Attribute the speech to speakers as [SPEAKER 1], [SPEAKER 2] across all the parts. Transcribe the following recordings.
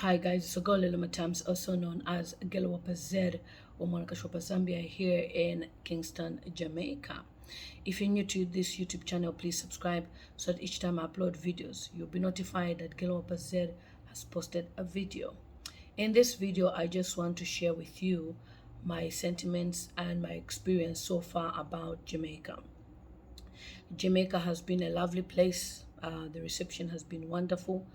[SPEAKER 1] Hi guys, it's Ogole Lumatams, also known as Gelwapa Z or Monakashwapa Zambia here in Kingston, Jamaica. If you're new to this YouTube channel, please subscribe so that each time I upload videos, you'll be notified that Gelwapa Z has posted a video. In this video, I just want to share with you my sentiments and my experience so far about Jamaica. Jamaica has been a lovely place. The reception has been wonderful.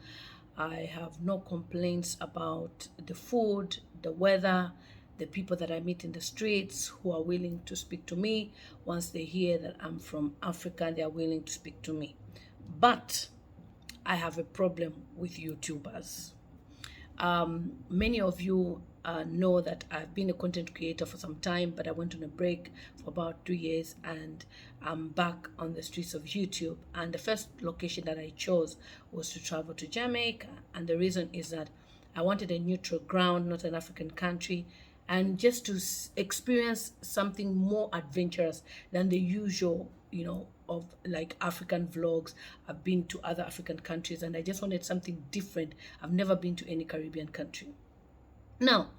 [SPEAKER 1] I have no complaints about the food, the weather, the people that I meet in the streets who are willing to speak to me. Once they hear that I'm from Africa, they are willing to speak to me. But I have a problem with YouTubers. Many of you know that I've been a content creator for some time, but I went on a break for about 2 years and I'm back on the streets of YouTube. And the first location that I chose was to travel to Jamaica. And the reason is that I wanted a neutral ground, not an African country, and just to experience something more adventurous than the usual, of like African vlogs. I've been to other African countries and I just wanted something different. I've never been to any Caribbean country. Now,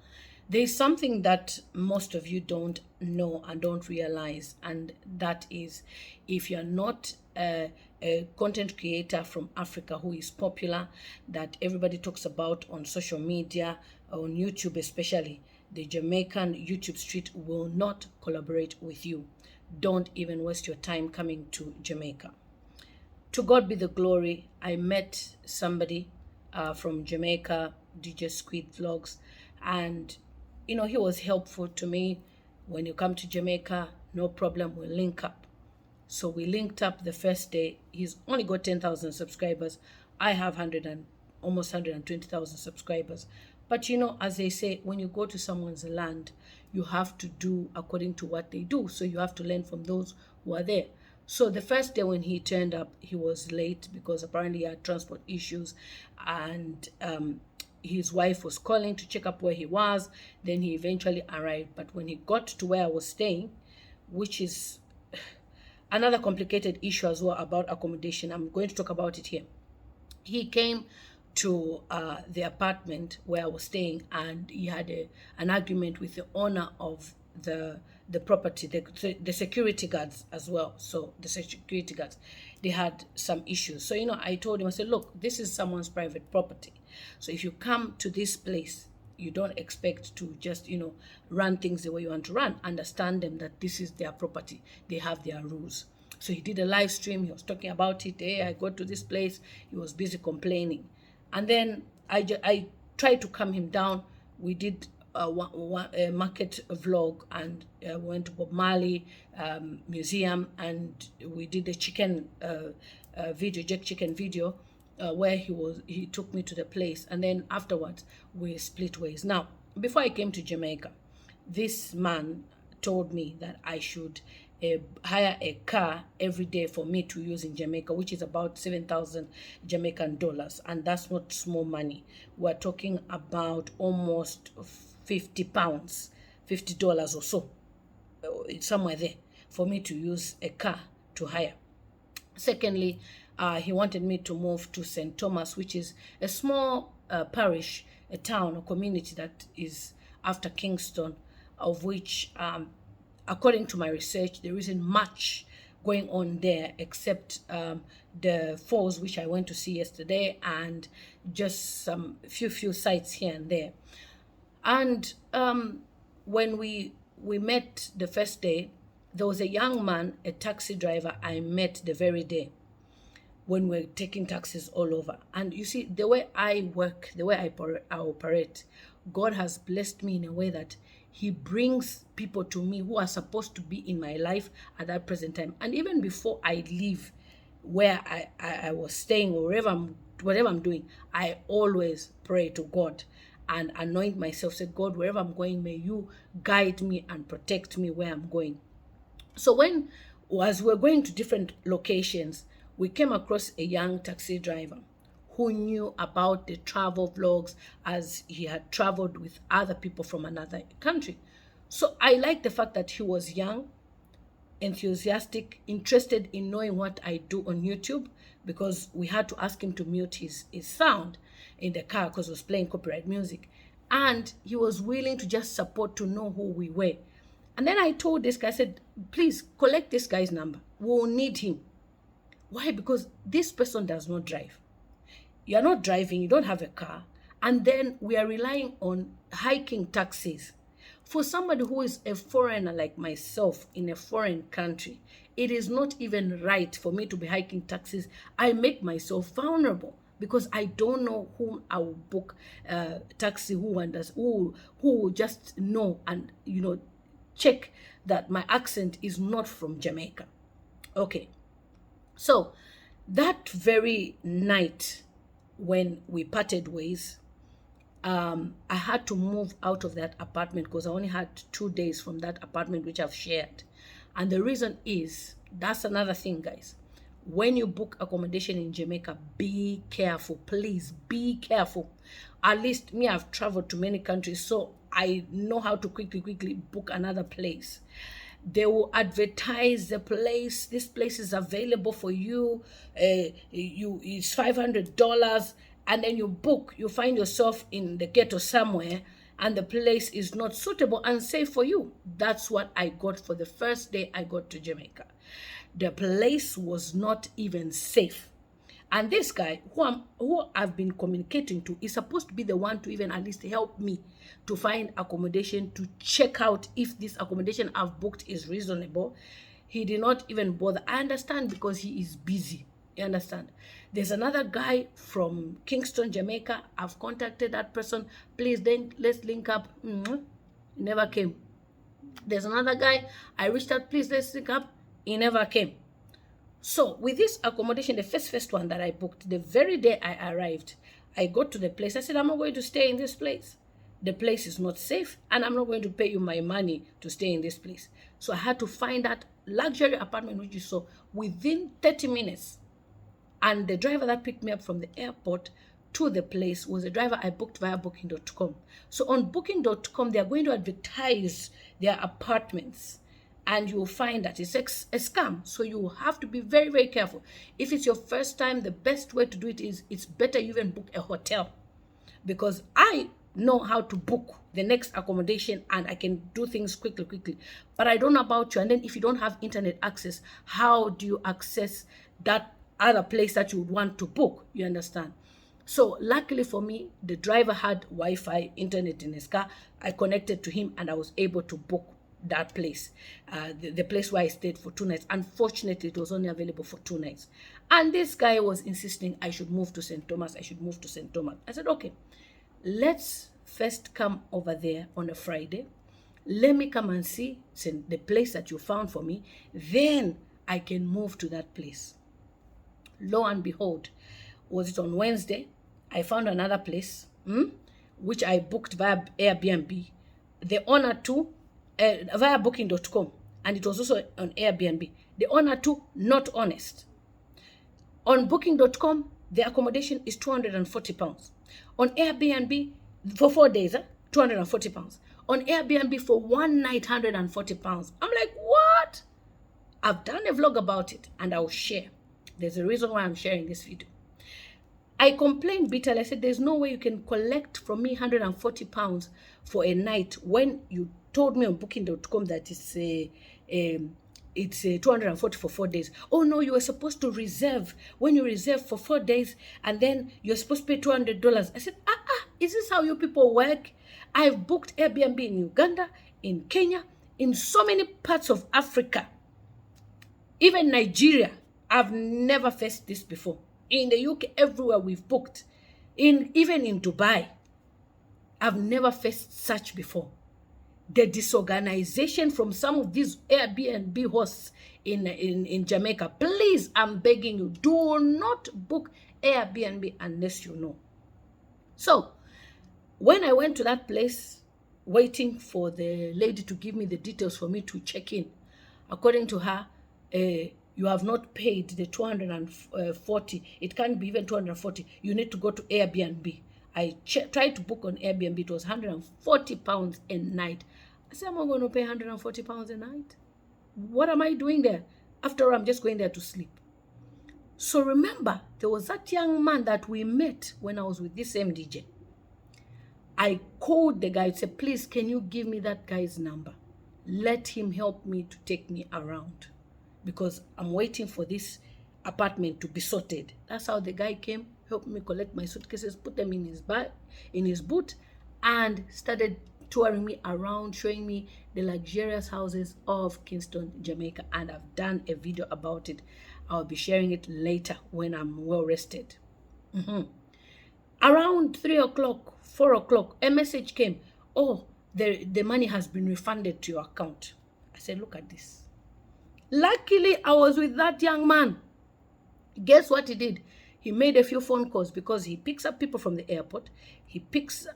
[SPEAKER 1] there's something that most of you don't know and don't realize, and that is if you're not a content creator from Africa who is popular, that everybody talks about on social media, on YouTube especially, the Jamaican YouTube street will not collaborate with you. Don't even waste your time coming to Jamaica. To God be the glory. I met somebody from Jamaica, DJ Squid Vlogs, and he was helpful to me. When you come to Jamaica, no problem, we'll link up. So we linked up the first day. He's only got 10,000 subscribers. I have almost 120,000 subscribers. But as they say, when you go to someone's land, you have to do according to what they do. So you have to learn from those who are there. So the first day when he turned up, he was late because apparently he had transport issues, and his wife was calling to check up where he was. Then he eventually arrived. But when he got to where I was staying, which is another complicated issue as well about accommodation, I'm going to talk about it here. He came to the apartment where I was staying, and he had an argument with the owner of the property, the security guards as well. So the security guards, they had some issues. So I told him, I said, look, this is someone's private property. So if you come to this place, you don't expect to just run things the way you want to run. Understand them that this is their property, they have their rules. So he did a live stream, he was talking about it. Hey, I got to this place, he was busy complaining. And then I tried to calm him down. We did a market vlog, and went to Bob Marley museum, and we did a chicken video, jerk chicken video, where he took me to the place, and then afterwards we split ways. Now, before I came to Jamaica, this man told me that I should hire a car every day for me to use in Jamaica, which is about 7,000 Jamaican dollars, and that's not small money. We're talking about almost 50 pounds, $50 or so, somewhere there, for me to use a car to hire. Secondly, he wanted me to move to St. Thomas, which is a small parish, a town, a community that is after Kingston, of which according to my research, there isn't much going on there except the falls, which I went to see yesterday, and just some few sites here and there. And when we met the first day, there was a young man, a taxi driver I met the very day when we're taking taxis all over. And you see, the way I work, the way I operate, God has blessed me in a way that he brings people to me who are supposed to be in my life at that present time. And even before I leave where I was staying, or whatever I'm doing, I always pray to God and anoint myself. Say, God, wherever I'm going, may you guide me and protect me where I'm going. So as we're going to different locations, we came across a young taxi driver who knew about the travel vlogs, as he had traveled with other people from another country. So I like the fact that he was young, enthusiastic, interested in knowing what I do on YouTube, because we had to ask him to mute his sound. in the car because I was playing copyright music. And he was willing to just support to know who we were. And then I told this guy, I said, please collect this guy's number. We'll need him. Why? Because this person does not drive. You're not driving, you don't have a car. And then we are relying on hiking taxis. For somebody who is a foreigner like myself in a foreign country, it is not even right for me to be hiking taxis. I make myself vulnerable because I don't know whom I will book taxi, who will just know and, check that my accent is not from Jamaica. Okay. So that very night when we parted ways, I had to move out of that apartment because I only had 2 days from that apartment, which I've shared. And the reason is, that's another thing, guys. When you book accommodation in Jamaica, be careful. Please be careful. At least me, I've traveled to many countries, so I know how to quickly book another place. They will advertise the place. This place is available for you. It's $500. And then you book, you find yourself in the ghetto somewhere, and the place is not suitable and safe for you. That's what I got for the first day I got to Jamaica. The place was not even safe. And this guy, who I've been communicating to, is supposed to be the one to even at least help me to find accommodation, to check out if this accommodation I've booked is reasonable. He did not even bother. I understand because he is busy. You understand? There's another guy from Kingston, Jamaica. I've contacted that person. Please, then let's link up. He never came. There's another guy. I reached out. Please, let's link up. He never came. So with this accommodation, the first one that I booked, the very day I arrived, I got to the place. I said, I'm not going to stay in this place. The place is not safe, and I'm not going to pay you my money to stay in this place. So I had to find that luxury apartment which you saw within 30 minutes. And the driver that picked me up from the airport to the place was a driver I booked via booking.com. So on booking.com, they are going to advertise their apartments, and you will find that it's a scam. So you have to be very, very careful. If it's your first time, the best way to do it is, it's better you even book a hotel, because I know how to book the next accommodation and I can do things quickly. But I don't know about you. And then if you don't have internet access, how do you access that other place that you would want to book? You understand? So luckily for me, the driver had Wi-Fi internet in his car. I connected to him and I was able to book that place, the place where I stayed for 2 nights. Unfortunately, it was only available for 2 nights. And this guy was insisting I should move to St. Thomas. I said, okay, let's first come over there on a Friday. Let me come and see the place that you found for me. Then I can move to that place. Lo and behold, was it on Wednesday, I found another place, which I booked via Airbnb. The owner too, via booking.com, and it was also on Airbnb. The owner too, not honest. On booking.com, the accommodation is £240. On Airbnb, for 4 days, £240. On Airbnb for 1 night, £140. I'm like, what? I've done a vlog about it, and I'll share. There's a reason why I'm sharing this video. I complained bitterly. I said, there's no way you can collect from me £140 for a night when you told me on booking.com that it's 240 for 4 days. Oh no, you were supposed to reserve. When you reserve for 4 days, and then you're supposed to pay $200. I said, is this how you people work? I've booked Airbnb in Uganda, in Kenya, in so many parts of Africa, even Nigeria. I've never faced this before. In the UK, everywhere we've booked, even in Dubai, I've never faced such before. The disorganization from some of these Airbnb hosts in Jamaica. Please, I'm begging you, do not book Airbnb unless you know. So, when I went to that place, waiting for the lady to give me the details for me to check in, according to her, you have not paid the 240. It can't be even 240. You need to go to Airbnb. I tried to book on Airbnb. It was £140 a night. I said, I'm not going to pay £140 a night. What am I doing there? After all, I'm just going there to sleep. So remember, there was that young man that we met when I was with this same DJ. I called the guy and said, please, can you give me that guy's number? Let him help me to take me around because I'm waiting for this apartment to be sorted. That's how the guy came, helped me collect my suitcases, put them in his bag, in his boot, and started touring me around, showing me the luxurious houses of Kingston, Jamaica. And I've done a video about it. I'll be sharing it later when I'm well rested. Around 3 o'clock, 4 o'clock, a message came. Oh, the money has been refunded to your account. I said, look at this. Luckily, I was with that young man. Guess what he did? He made a few phone calls because he picks up people from the airport. He picks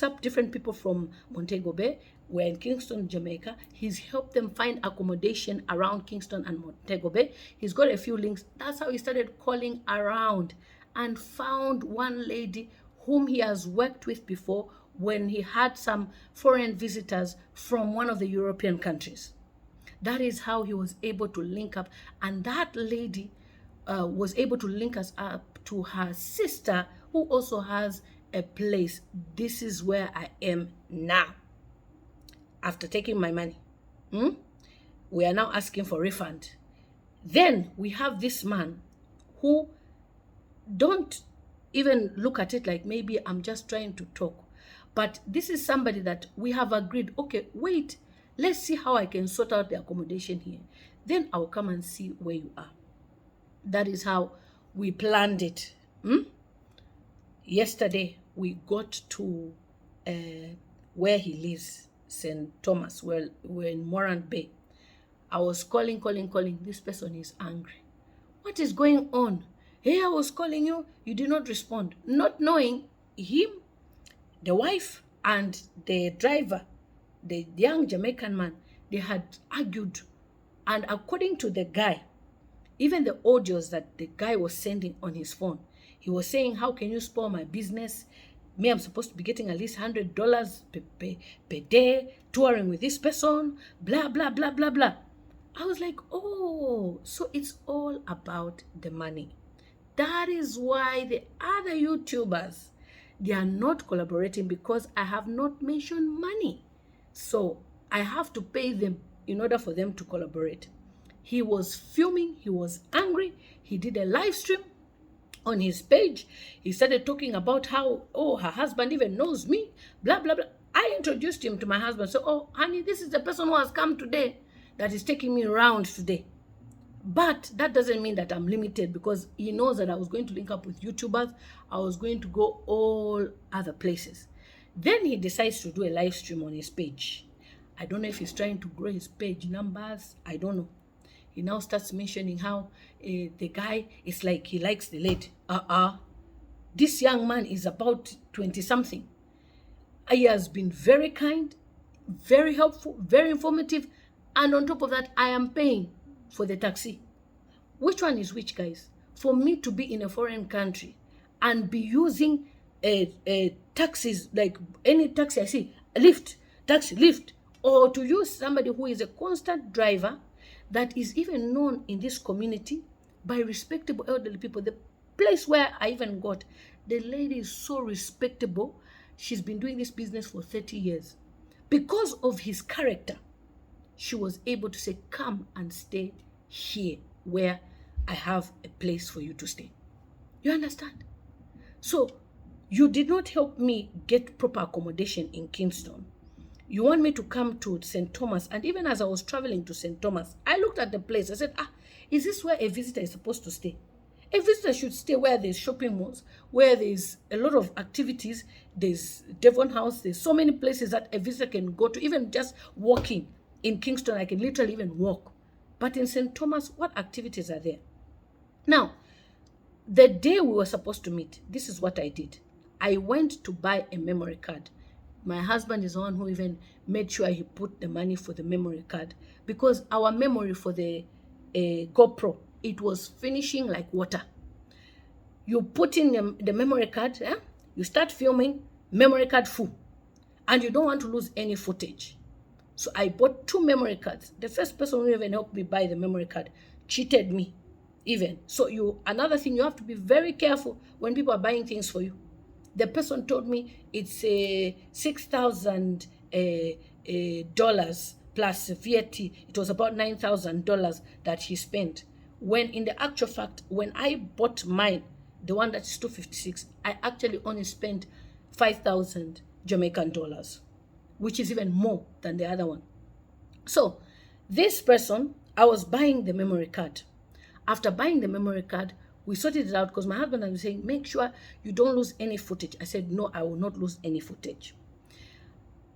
[SPEAKER 1] up different people from Montego Bay. We're in Kingston, Jamaica. He's helped them find accommodation around Kingston and Montego Bay. He's got a few links. That's how he started calling around and found one lady whom he has worked with before when he had some foreign visitors from one of the European countries. That is how he was able to link up. And that lady was able to link us up to her sister who also has a place. This is where I am now. After taking my money, we are now asking for refund. Then we have this man who don't even look at it like maybe I'm just trying to talk. But this is somebody that we have agreed, okay, wait, let's see how I can sort out the accommodation here. Then I'll come and see where you are. That is how we planned it. Yesterday, we got to where he lives, St. Thomas. We're in Morant Bay. I was calling. This person is angry. What is going on? Hey, I was calling you. You did not respond. Not knowing him, the wife, and the driver, the young Jamaican man, they had argued. And according to the guy, even the audios that the guy was sending on his phone, he was saying, how can you spoil my business? Me, I'm supposed to be getting at least $100 per day, touring with this person, blah, blah, blah, blah, blah. I was like, oh, so it's all about the money. That is why the other YouTubers, they are not collaborating because I have not mentioned money. So I have to pay them in order for them to collaborate. He was fuming. He was angry. He did a live stream on his page. He started talking about how, oh, her husband even knows me, blah, blah, blah. I introduced him to my husband. So, oh, honey, this is the person who has come today that is taking me around today. But that doesn't mean that I'm limited because he knows that I was going to link up with YouTubers. I was going to go all other places. Then he decides to do a live stream on his page. I don't know if he's trying to grow his page numbers. I don't know. He now starts mentioning how the guy is like he likes the lady. This young man is about 20-something. He has been very kind, very helpful, very informative. And on top of that, I am paying for the taxi. Which one is which, guys? For me to be in a foreign country and be using taxis, like any taxi I see, taxi, lift, or to use somebody who is a constant driver that is even known in this community by respectable elderly people. The place where I even got, the lady is so respectable. She's been doing this business for 30 years. Because of his character, she was able to say, come and stay here where I have a place for you to stay. You understand? So you did not help me get proper accommodation in Kingston. You want me to come to St. Thomas. And even as I was traveling to St. Thomas, I looked at the place. I said, is this where a visitor is supposed to stay? A visitor should stay where there's shopping malls, where there's a lot of activities. There's Devon House. There's so many places that a visitor can go to. Even just walking in Kingston, I can literally even walk. But in St. Thomas, what activities are there? Now, the day we were supposed to meet, this is what I did. I went to buy a memory card. My husband is the one who even made sure he put the money for the memory card because our memory for the GoPro, it was finishing like water. You put in the memory card, you start filming, memory card full, and you don't want to lose any footage. So I bought 2 memory cards. The first person who even helped me buy the memory card cheated me. even. So another thing, you have to be very careful when people are buying things for you. The person told me it's $6,000 dollars plus VAT. It was about $9,000 that he spent. When in the actual fact, when I bought mine, the one that's 256, I actually only spent 5,000 Jamaican dollars, which is even more than the other one. So this person, I was buying the memory card. After buying the memory card, we sorted it out because my husband was saying, make sure you don't lose any footage. I said, no, I will not lose any footage.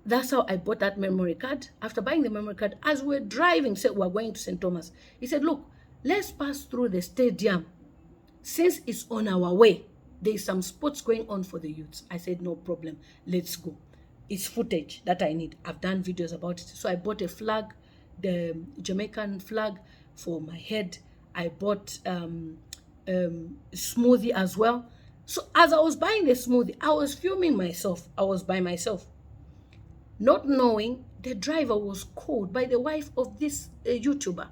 [SPEAKER 1] That's how I bought that memory card. After buying the memory card, as we're driving, said we're going to St. Thomas. He said, look, let's pass through the stadium. Since it's on our way, there's some sports going on for the youths. I said, no problem, let's go. It's footage that I need. I've done videos about it. So I bought a flag, the Jamaican flag for my head. I bought smoothie as well. So as I was buying the smoothie, I was filming myself. I was by myself, not knowing the driver was called by the wife of this YouTuber,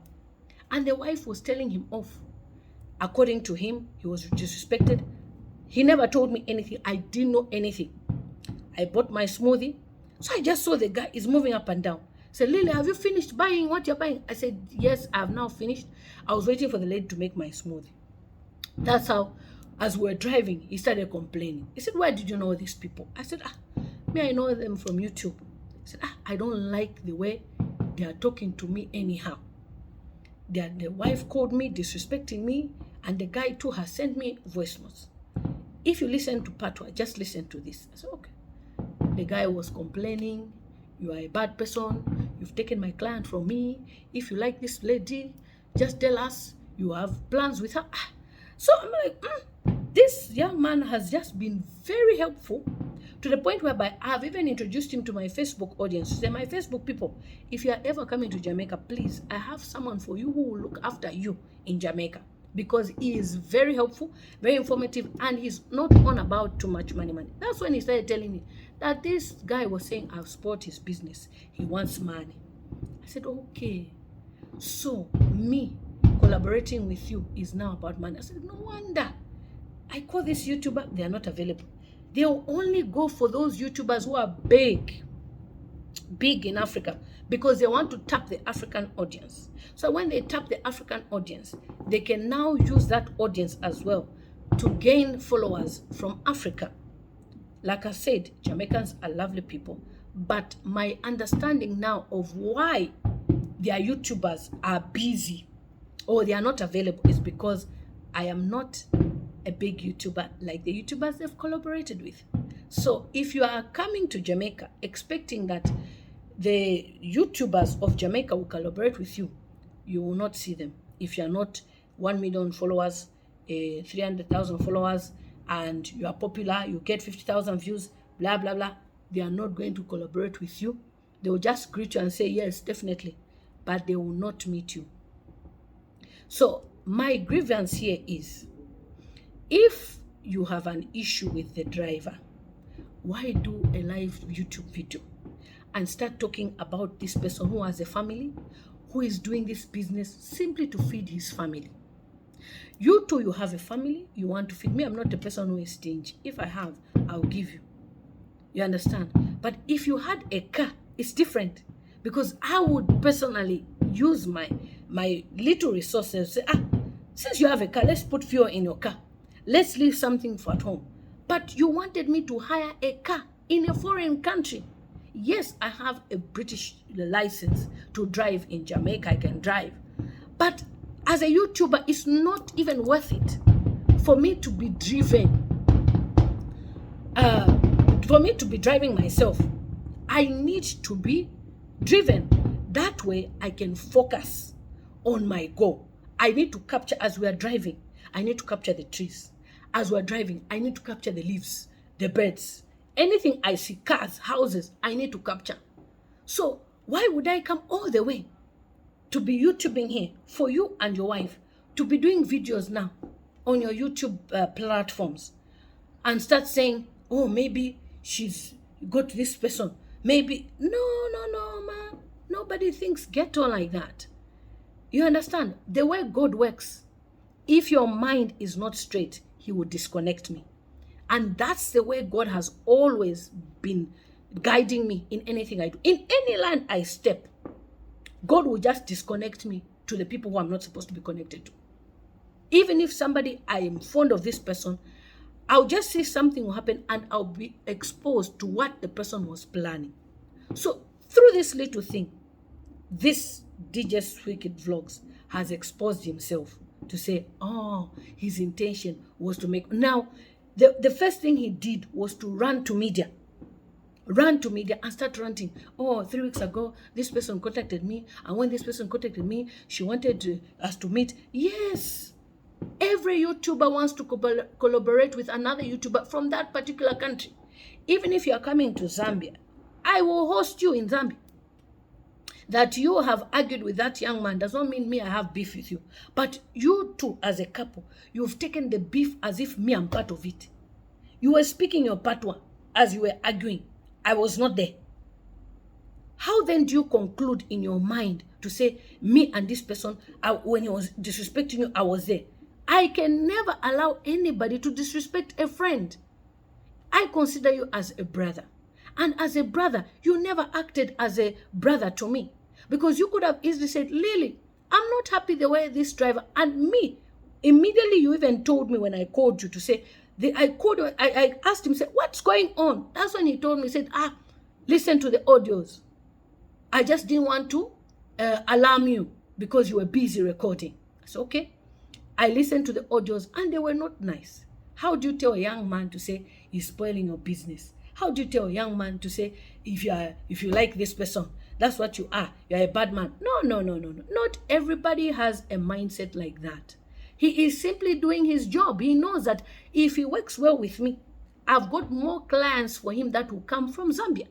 [SPEAKER 1] and the wife was telling him off. According to him, he was disrespected. He never told me anything. I didn't know anything. I bought my smoothie, so I just saw the guy is moving up and down. Said, Lily, have you finished buying what you're buying? I said, yes, I have now finished. I was waiting for the lady to make my smoothie. That's how, as we were driving, he started complaining. He said, why did you know these people? I said, me, I know them from YouTube. He said, I don't like the way they are talking to me anyhow. The wife called me, disrespecting me, and the guy too has sent me voice notes. If you listen to part one, just listen to this. I said, okay. The guy was complaining, you are a bad person, you've taken my client from me. If you like this lady, just tell us you have plans with her. So I'm like, this young man has just been very helpful, to the point whereby I've even introduced him to my Facebook audience. Say, my Facebook people, if you are ever coming to Jamaica, please, I have someone for you who will look after you in Jamaica, because he is very helpful, very informative, and he's not on about too much money. That's when he started telling me that this guy was saying, I've spoiled his business. He wants money. I said, okay, so me collaborating with you is now about money. I said, no wonder. I call this YouTuber, they are not available. They'll only go for those YouTubers who are big in Africa, because they want to tap the African audience. So when they tap the African audience, they can now use that audience as well to gain followers from Africa. Like I said, Jamaicans are lovely people, but my understanding now of why their YouTubers are busy or they are not available is because I am not a big YouTuber like the YouTubers they've collaborated with. So if you are coming to Jamaica expecting that the YouTubers of Jamaica will collaborate with you, you will not see them. If you're not 1 million followers, 300,000 followers, and you are popular, you get 50,000 views, blah, blah, blah, they are not going to collaborate with you. They will just greet you and say, yes, definitely, but they will not meet you. So my grievance here is, if you have an issue with the driver, why do a live YouTube video and start talking about this person who has a family, who is doing this business simply to feed his family? You too, you have a family, you want to feed me. I'm not a person who is stingy. If I have, I'll give you. You understand? But if you had a car, it's different, because I would personally use my little resources. Say, since you have a car, let's put fuel in your car. Let's leave something for at home. But you wanted me to hire a car in a foreign country. Yes, I have a British license to drive in Jamaica. I can drive. But as a YouTuber, it's not even worth it for me to be driven. For me to be driving myself, I need to be driven. That way I can focus on my goal. I need to capture, as we are driving, I need to capture the trees. As we're driving, I need to capture the leaves, the birds, anything I see, cars, houses, I need to capture. So why would I come all the way to be YouTubing here for you and your wife, to be doing videos now on your YouTube platforms, and start saying, oh, maybe she's got this person, maybe, no, man, nobody thinks ghetto like that. You understand? The way God works, If your mind is not straight, he will disconnect me. And that's the way God has always been guiding me in anything I do. In any land I step, God will just disconnect me to the people who I'm not supposed to be connected to. Even if somebody, I am fond of this person, I'll just see something will happen and I'll be exposed to what the person was planning. So through this little thing, this DJ's Wicked Vlogs has exposed himself to say, oh, his intention was to make. Now, the first thing he did was to run to media and start ranting. Oh, 3 weeks ago, this person contacted me. And when this person contacted me, she wanted us to meet. Yes, every YouTuber wants to collaborate with another YouTuber from that particular country. Even if you are coming to Zambia, I will host you in Zambia. That you have argued with that young man does not mean me I have beef with you. But you two as a couple, you've taken the beef as if me I'm part of it. You were speaking your patois as you were arguing. I was not there. How then do you conclude in your mind to say, me and this person, when he was disrespecting you, I was there? I can never allow anybody to disrespect a friend. I consider you as a brother. And as a brother, you never acted as a brother to me. Because you could have easily said, Lily, I'm not happy the way this driver, and me, immediately you even told me when I called you to say, I asked him, said, what's going on? That's when he told me, said, listen to the audios. I just didn't want to alarm you because you were busy recording. I said, okay. I listened to the audios and they were not nice. How do you tell a young man to say he's spoiling your business? How do you tell a young man to say, if you like this person, that's what you are. You're a bad man. No. Not everybody has a mindset like that. He is simply doing his job. He knows that if he works well with me, I've got more clients for him that will come from Zambia,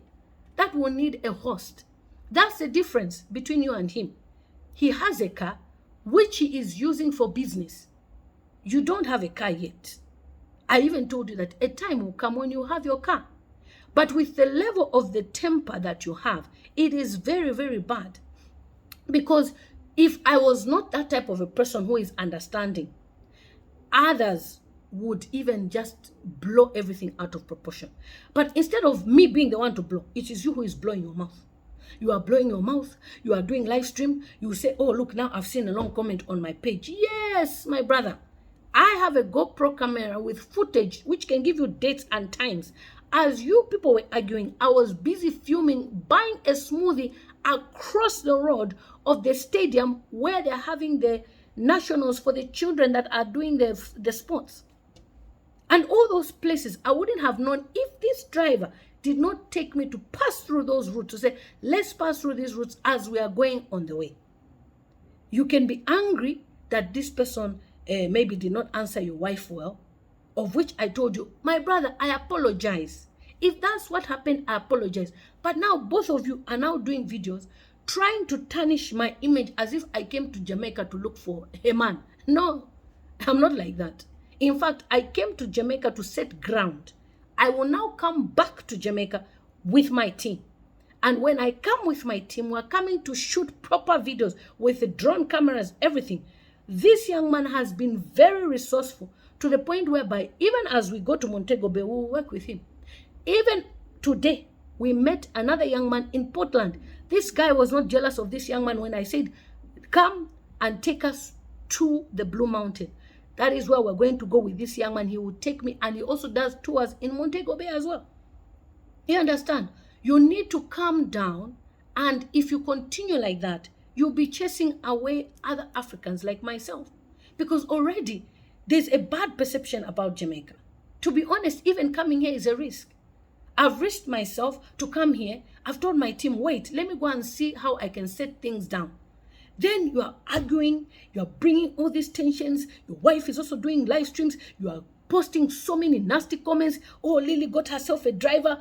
[SPEAKER 1] that will need a host. That's the difference between you and him. He has a car, which he is using for business. You don't have a car yet. I even told you that a time will come when you have your car. But with the level of the temper that you have, it is very, very bad. Because if I was not that type of a person who is understanding, others would even just blow everything out of proportion. But instead of me being the one to blow, it is you who is blowing your mouth. You are blowing your mouth. You are doing live stream. You say, oh, look, now I've seen a long comment on my page. Yes, my brother. I have a GoPro camera with footage which can give you dates and times. As you people were arguing, I was busy filming, buying a smoothie across the road of the stadium where they're having the nationals for the children that are doing the sports. And all those places, I wouldn't have known if this driver did not take me to pass through those routes, to say, let's pass through these routes as we are going on the way. You can be angry that this person maybe did not answer your wife well, of which I told you, my brother, I apologize. If that's what happened, I apologize. But now both of you are now doing videos trying to tarnish my image as if I came to Jamaica to look for a man. No, I'm not like that. In fact, I came to Jamaica to set ground. I will now come back to Jamaica with my team. And when I come with my team, we're coming to shoot proper videos with the drone cameras, everything. This young man has been very resourceful to the point whereby even as we go to Montego Bay, we will work with him. Even today, we met another young man in Portland. This guy was not jealous of this young man when I said, come and take us to the Blue Mountain. That is where we're going to go with this young man. He will take me, and he also does tours in Montego Bay as well. You understand? You need to calm down, and if you continue like that, you'll be chasing away other Africans like myself. Because already, there's a bad perception about Jamaica. To be honest, even coming here is a risk. I've risked myself to come here. I've told my team, wait, let me go and see how I can set things down. Then you are arguing, you are bringing all these tensions. Your wife is also doing live streams. You are posting so many nasty comments. Oh, Lily got herself a driver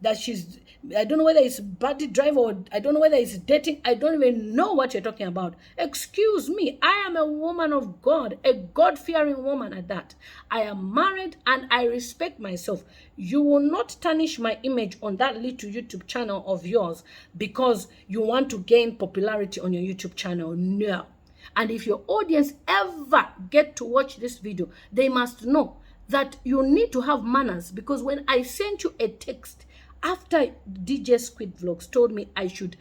[SPEAKER 1] that she's, I don't know whether it's a body driver or I don't know whether it's dating. I don't even know what you're talking about. Excuse me, I am a woman of God, a God-fearing woman at that. I am married and I respect myself. You will not tarnish my image on that little YouTube channel of yours because you want to gain popularity on your YouTube channel. No. And if your audience ever get to watch this video, they must know that you need to have manners, because when I sent you a text after DJ Squid Vlogs told me I should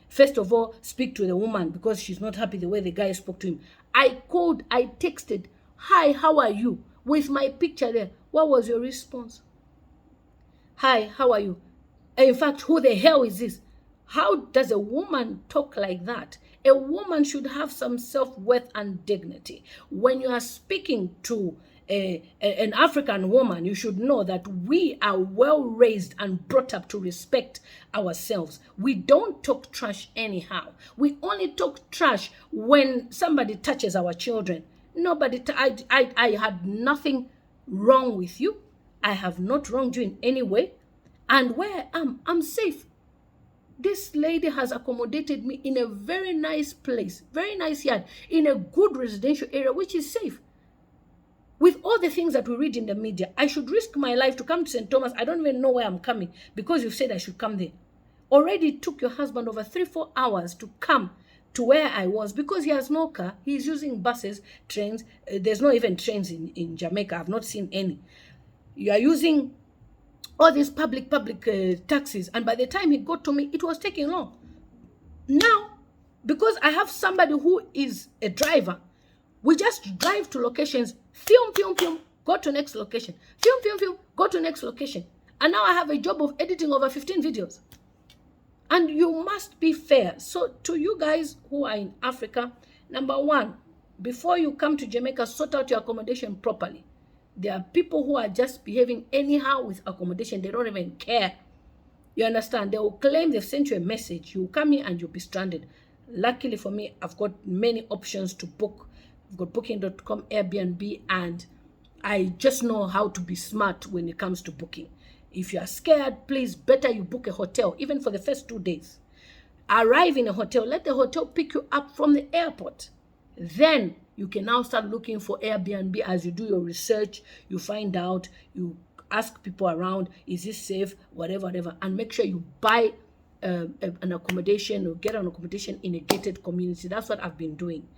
[SPEAKER 1] first of all speak to the woman because she's not happy the way the guy spoke to him, I texted, "Hi, how are you?" with my picture there. What was your response? "Hi, how are you?" In fact, who the hell is this? How does a woman talk like that? A woman should have some self-worth and dignity. When you are speaking to an African woman, you should know that we are well raised and brought up to respect ourselves. We don't talk trash anyhow. We only talk trash when somebody touches our children. I had nothing wrong with you. I have not wronged you in any way. And where I am, I'm safe. This lady has accommodated me in a very nice place, very nice yard, in a good residential area, which is safe. With all the things that we read in the media, I should risk my life to come to St. Thomas. I don't even know where I'm coming because you've said I should come there. Already it took your husband over 3-4 hours to come to where I was because he has no car. He's using buses, trains. There's not even trains in Jamaica. I've not seen any. You are using all these public taxis. And by the time he got to me, it was taking long. Now, because I have somebody who is a driver, we just drive to locations, film, go to next location, film, go to next location. And now I have a job of editing over 15 videos. And you must be fair. So to you guys who are in Africa, number one, before you come to Jamaica, sort out your accommodation properly. There are people who are just behaving anyhow with accommodation. They don't even care. You understand? They will claim they've sent you a message. You will come here and you'll be stranded. Luckily for me, I've got many options to book. I've got booking.com, Airbnb, and I just know how to be smart when it comes to booking. If you are scared, please, better you book a hotel, even for the first 2 days. Arrive in a hotel. Let the hotel pick you up from the airport. Then you can now start looking for Airbnb as you do your research. You find out, you ask people around, is this safe, whatever, and make sure you buy an accommodation or get an accommodation in a gated community. That's what I've been doing.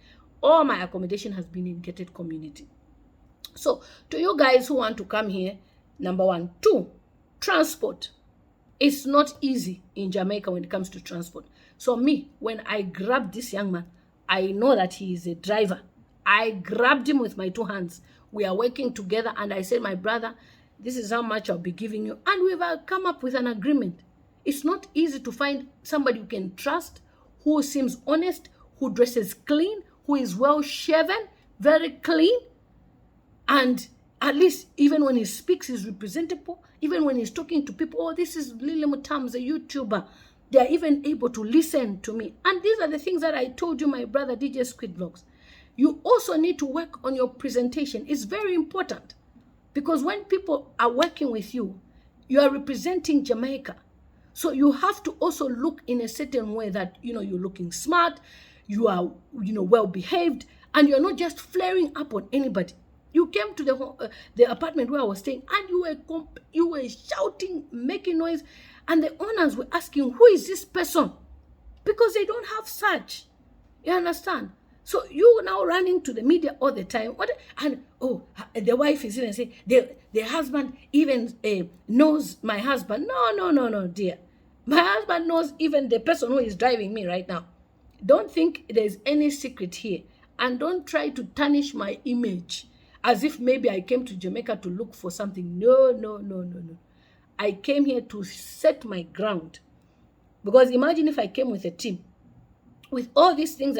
[SPEAKER 1] All my accommodation has been in gated community. So to you guys who want to come here, number one. Two, transport. It's not easy in Jamaica when it comes to transport. So me, when I grabbed this young man, I know that he is a driver. I grabbed him with my 2 hands. We are working together and I said, my brother, this is how much I'll be giving you. And we've come up with an agreement. It's not easy to find somebody you can trust, who seems honest, who dresses clean, who is well shaven, very clean. And at least even when he speaks, he's representable. Even when he's talking to people, oh, this is Lily Mutam's a YouTuber. They are even able to listen to me. And these are the things that I told you, my brother, DJ Squid Vlogs. You also need to work on your presentation. It's very important. Because when people are working with you, you are representing Jamaica. So you have to also look in a certain way that, you're looking smart, you are, well behaved, and you're not just flaring up on anybody. You came to the apartment where I was staying, and you were shouting, making noise, and the owners were asking, who is this person? Because they don't have such. You understand? So you now running to the media all the time. The wife is even saying, the husband even knows my husband. No, dear. My husband knows even the person who is driving me right now. Don't think there's any secret here. And don't try to tarnish my image as if maybe I came to Jamaica to look for something. No. I came here to set my ground. Because imagine if I came with a team, with all these things